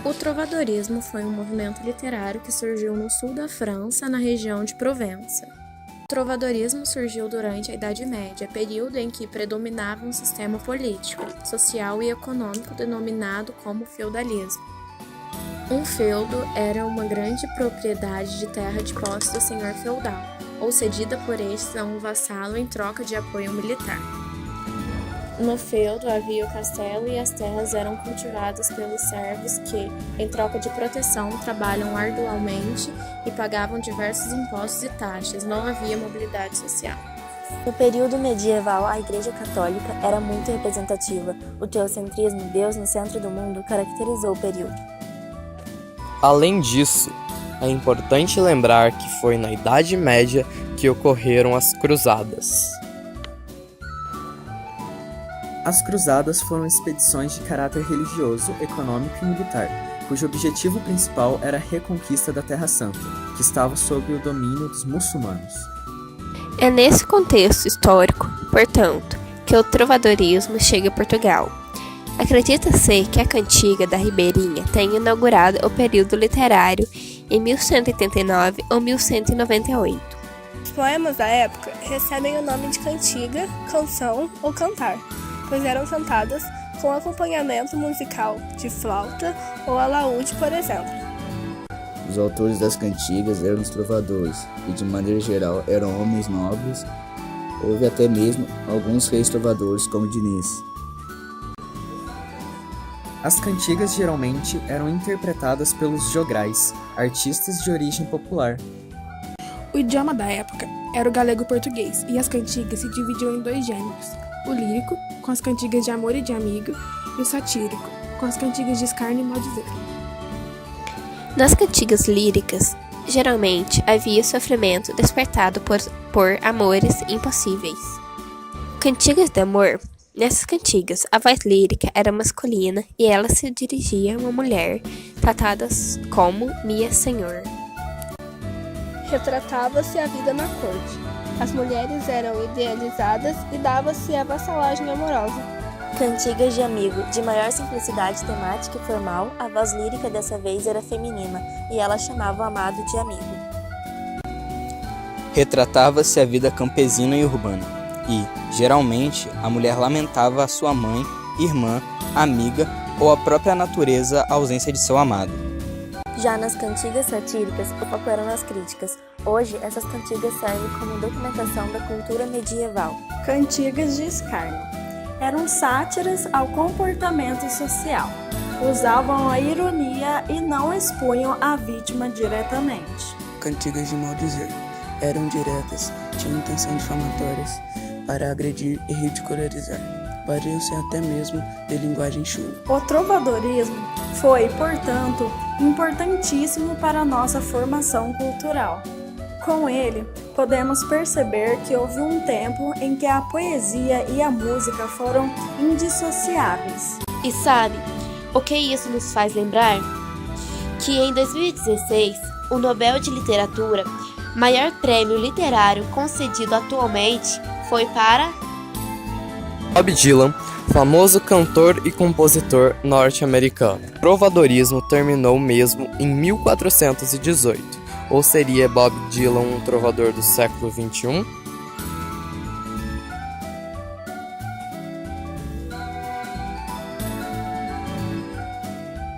O trovadorismo foi um movimento literário que surgiu no sul da França, na região de Provença. O trovadorismo surgiu durante a Idade Média, período em que predominava um sistema político, social e econômico denominado como feudalismo. Um feudo era uma grande propriedade de terra de posse do senhor feudal, ou cedida por estes a um vassalo em troca de apoio militar. No feudo havia o castelo e as terras eram cultivadas pelos servos que, em troca de proteção, trabalham arduamente e pagavam diversos impostos e taxas. Não havia mobilidade social. No período medieval, a Igreja Católica era muito representativa. O teocentrismo, Deus no centro do mundo, caracterizou o período. Além disso, é importante lembrar que foi na Idade Média que ocorreram as Cruzadas. As cruzadas foram expedições de caráter religioso, econômico e militar, cujo objetivo principal era a reconquista da Terra Santa, que estava sob o domínio dos muçulmanos. É nesse contexto histórico, portanto, que o trovadorismo chega a Portugal. Acredita-se que a cantiga da Ribeirinha tenha inaugurado o período literário em 1189 ou 1198. Os poemas da época recebem o nome de cantiga, canção ou cantar, pois eram cantadas com acompanhamento musical de flauta ou alaúde, por exemplo. Os autores das cantigas eram os trovadores, e de maneira geral eram homens nobres. Houve até mesmo alguns reis trovadores, como Diniz. As cantigas geralmente eram interpretadas pelos jograis, artistas de origem popular. O idioma da época era o galego-português, e as cantigas se dividiam em dois gêneros: o lírico, com as cantigas de amor e de amigo, e o satírico, com as cantigas de escárnio e maldizer. Nas cantigas líricas, geralmente havia sofrimento despertado por amores impossíveis. Cantigas de amor. Nessas cantigas, a voz lírica era masculina e ela se dirigia a uma mulher, tratada como minha senhor. Retratava-se a vida na corte. As mulheres eram idealizadas e dava-se a vassalagem amorosa. Cantigas de amigo, de maior simplicidade temática e formal, a voz lírica dessa vez era feminina e ela chamava o amado de amigo. Retratava-se a vida campesina e urbana. E, geralmente, a mulher lamentava a sua mãe, irmã, amiga ou a própria natureza a ausência de seu amado. Já nas cantigas satíricas, o foco era nas críticas. Hoje, essas cantigas servem como documentação da cultura medieval. Cantigas de escárnio. Eram sátiras ao comportamento social. Usavam a ironia e não expunham a vítima diretamente. Cantigas de maldizer. Eram diretas, tinham intenção difamatórias para agredir e ridicularizar. Variam-se até mesmo de linguagem chula. O trovadorismo foi, portanto, importantíssimo para a nossa formação cultural. Com ele, podemos perceber que houve um tempo em que a poesia e a música foram indissociáveis. E sabe o que isso nos faz lembrar? Que em 2016, o Nobel de Literatura, maior prêmio literário concedido atualmente, foi para Bob Dylan, famoso cantor e compositor norte-americano. O trovadorismo terminou mesmo em 1418, ou seria Bob Dylan um trovador do século XXI?